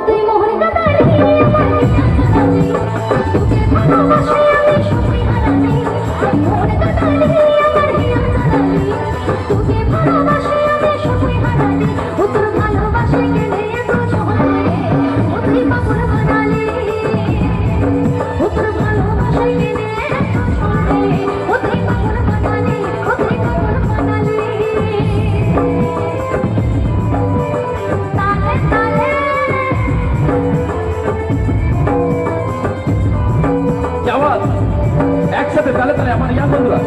তুই মোহর কাটালি তোকে ভালোবাসি আমি সবাই হারালি মোহর কাটালি আমার হিয়া জানালি তোকে ভালোবাসি আমি সবাই হারালি ও তোর ভালোবাসি গেলে এত সহজে ও তুই পাগল বানালি ও তোর ভালোবাসি গেলে এত সহজে ও তুই পাগল বানালি ও তুই পাগল বানালি তালে তালে একসাথে তালে তালে আমার ইয়া বন্ধুরা